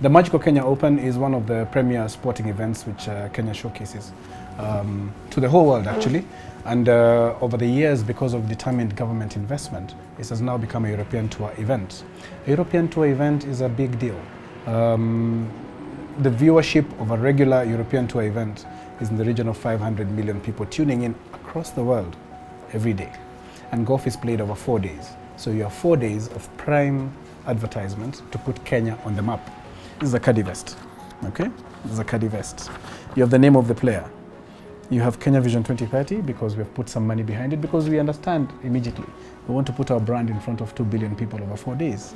The Magical Kenya Open is one of the premier sporting events which Kenya showcases to the whole world actually. And over the years, because of determined government investment, it has now become a European tour event. A European tour event is a big deal. The viewership of a regular European tour event is in the region of 500 million people tuning in across the world every day. And golf is played over 4 days. So you have 4 days of prime advertisement to put Kenya on the map. This is a Cardi vest, okay? This is a Cardi vest. You have the name of the player. You have Kenya Vision 2030 because we have put some money behind it because we understand immediately. We want to put our brand in front of 2 billion people over 4 days.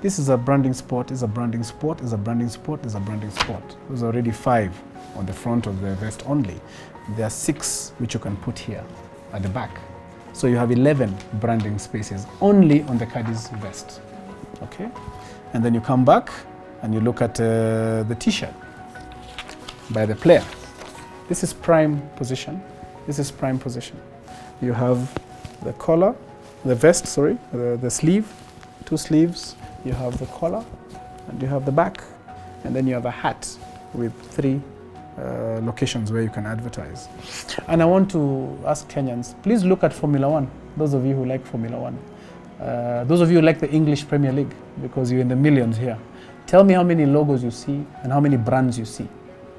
This is a branding sport, is a branding sport, is a branding sport, is a branding sport. There's already 5 on the front of the vest only. There are 6 which you can put here at the back. So you have 11 branding spaces only on the Cardi's vest, okay? And then you come back and you look at the t-shirt by the player. This is prime position. This is prime position. You have the collar, the vest, sorry, the sleeve, 2 sleeves. You have the collar and you have the back. And then you have a hat with 3 locations where you can advertise. And I want to ask Kenyans, please look at Formula One, those of you who like Formula One. Those of you who like the English Premier League, because you're in the millions here. Tell me how many logos you see and how many brands you see.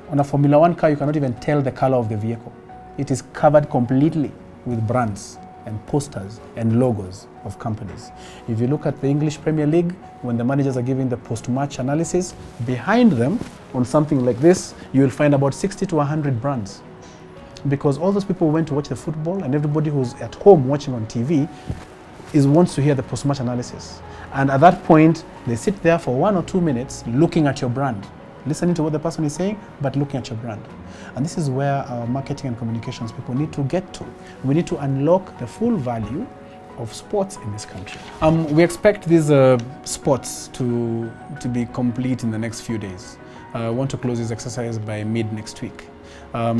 On a Formula One car, you cannot even tell the color of the vehicle. It is covered completely with brands and posters and logos of companies. If you look at the English Premier League, when the managers are giving the post-match analysis, behind them, on something like this, you will find about 60 to 100 brands. Because all those people who went to watch the football and everybody who's at home watching on TV wants to hear the post-match analysis. And at that point, they sit there for 1 or 2 minutes looking at your brand, listening to what the person is saying, but looking at your brand. And this is where our marketing and communications people need to get to. We need to unlock the full value of sports in this country. We expect these sports to be complete in the next few days. I want to close this exercise by mid next week.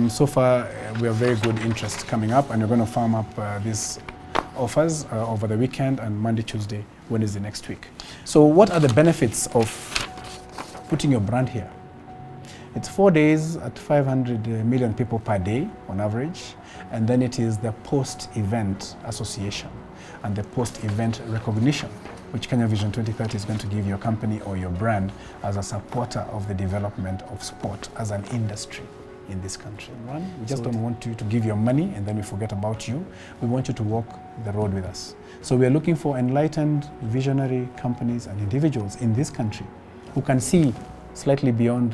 So far, we have very good interest coming up, and we're going to farm up these offers over the weekend and Monday, Tuesday, Wednesday next week. So what are the benefits of putting your brand here? It's 4 days at 500 million people per day on average, and then it is the post-event association and the post-event recognition, which Kenya Vision 2030 is going to give your company or your brand as a supporter of the development of sport as an industry in this country. We just don't want you to give your money and then we forget about you. We want you to walk the road with us. So we are looking for enlightened, visionary companies and individuals in this country who can see slightly beyond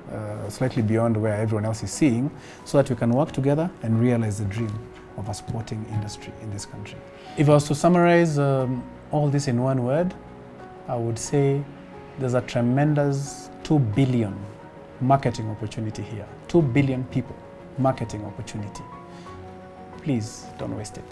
where everyone else is seeing, so that we can work together and realize the dream of a sporting industry in this country. If I was to summarize all this in one word, I would say there's a tremendous 2 billion marketing opportunity here. 2 billion people marketing opportunity. Please don't waste it.